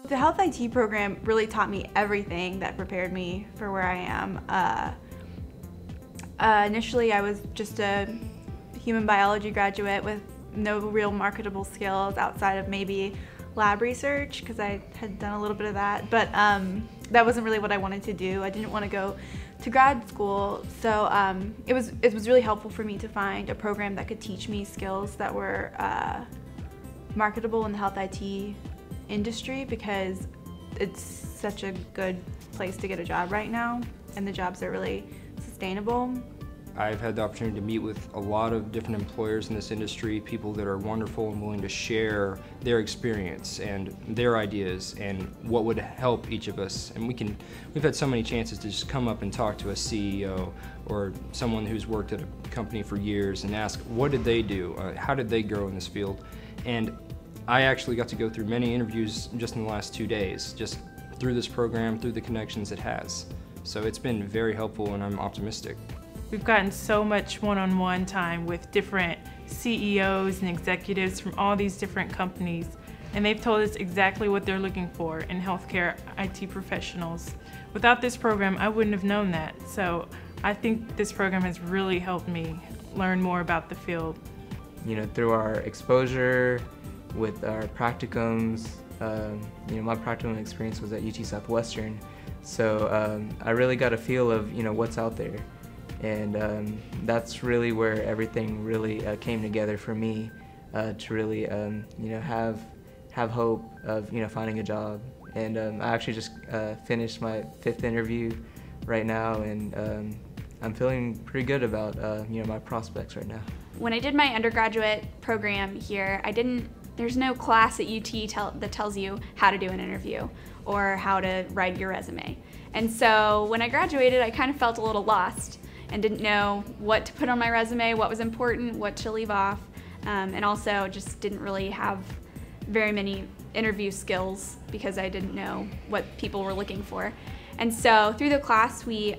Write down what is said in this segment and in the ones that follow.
The Health IT program really taught me everything that prepared me for where I am. Initially, I was just a human biology graduate with no real marketable skills outside of maybe lab research, because I had done a little bit of that, but that wasn't really what I wanted to do. I didn't want to go to grad school, so it was really helpful for me to find a program that could teach me skills that were marketable in the health IT industry, because it's such a good place to get a job right now, and the jobs are really sustainable. I've had the opportunity to meet with a lot of different employers in this industry, people that are wonderful and willing to share their experience and their ideas and what would help each of us. And we've had so many chances to just come up and talk to a CEO or someone who's worked at a company for years and ask, what did they do? How did they grow in this field? And I actually got to go through many interviews just in the last 2 days, just through this program, through the connections it has. So it's been very helpful, and I'm optimistic. We've gotten so much one-on-one time with different CEOs and executives from all these different companies, and they've told us exactly what they're looking for in healthcare IT professionals. Without this program, I wouldn't have known that, so I think this program has really helped me learn more about the field. You know, through our exposure with our practicums, you know, my practicum experience was at UT Southwestern, so I really got a feel of, you know, what's out there. And that's really where everything really came together for me to really, you know, have hope of, you know, finding a job. And I actually just finished my 5th interview right now, and I'm feeling pretty good about, you know, my prospects right now. When I did my undergraduate program here, there's no class at UT that tells you how to do an interview or how to write your resume. And so when I graduated, I kind of felt a little lost and didn't know what to put on my resume, what was important, what to leave off, and also just didn't really have very many interview skills because I didn't know what people were looking for. And so through the class, we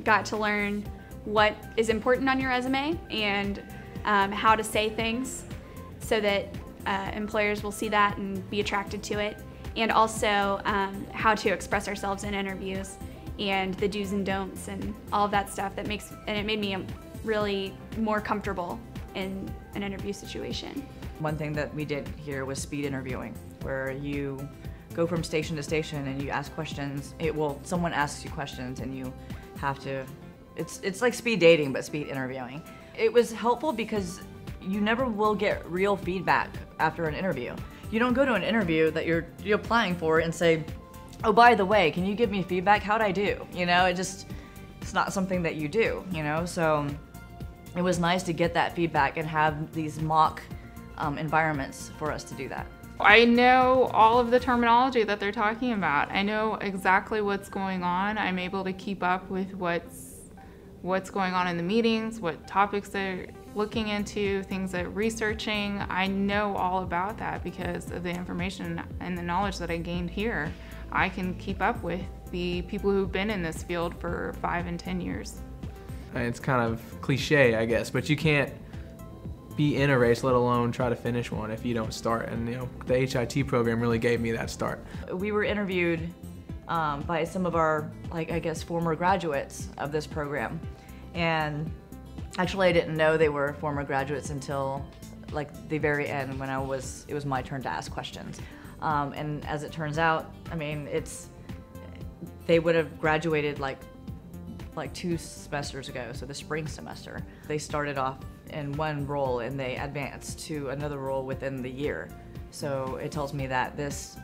got to learn what is important on your resume and how to say things so that employers will see that and be attracted to it, and also how to express ourselves in interviews, and the do's and don'ts and all of that stuff and it made me really more comfortable in an interview situation. One thing that we did here was speed interviewing, where you go from station to station and you ask questions. Someone asks you questions and you have to, it's like speed dating but speed interviewing. It was helpful because you never will get real feedback after an interview. You don't go to an interview that you're applying for and say, oh, by the way, can you give me feedback? How'd I do? You know, it's not something that you do, you know? So it was nice to get that feedback and have these mock environments for us to do that. I know all of the terminology that they're talking about. I know exactly what's going on. I'm able to keep up with what's going on in the meetings, what topics they're looking into, things they're researching. I know all about that because of the information and the knowledge that I gained here. I can keep up with the people who've been in this field for 5 and 10 years. It's kind of cliche, I guess, but you can't be in a race, let alone try to finish one, if you don't start. And you know, the HIT program really gave me that start. We were interviewed by some of our, I guess, former graduates of this program, and actually I didn't know they were former graduates until the very end when it was my turn to ask questions. And as it turns out, I mean, they would have graduated like 2 semesters ago, so the spring semester. They started off in one role and they advanced to another role within the year. So it tells me that this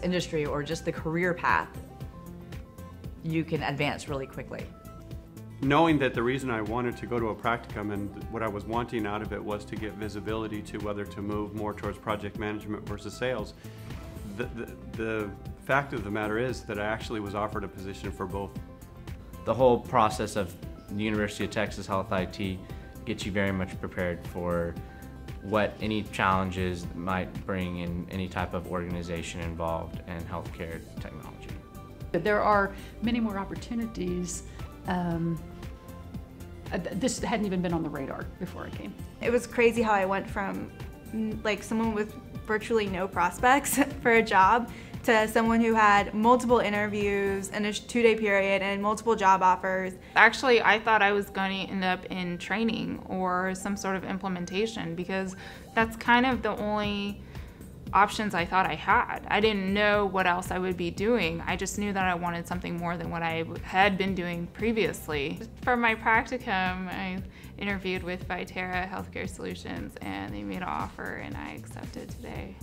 industry, or just the career path, you can advance really quickly. Knowing that the reason I wanted to go to a practicum and what I was wanting out of it was to get visibility to whether to move more towards project management versus sales, the fact of the matter is that I actually was offered a position for both. The whole process of the University of Texas Health IT gets you very much prepared for what any challenges might bring in any type of organization involved in healthcare technology. There are many more opportunities. This hadn't even been on the radar before I came. It was crazy how I went from like someone with virtually no prospects for a job to someone who had multiple interviews in a 2-day period and multiple job offers. Actually, I thought I was going to end up in training or some sort of implementation, because that's kind of the only options I thought I had. I didn't know what else I would be doing. I just knew that I wanted something more than what I had been doing previously. For my practicum, I interviewed with Viterra Healthcare Solutions, and they made an offer, and I accepted today.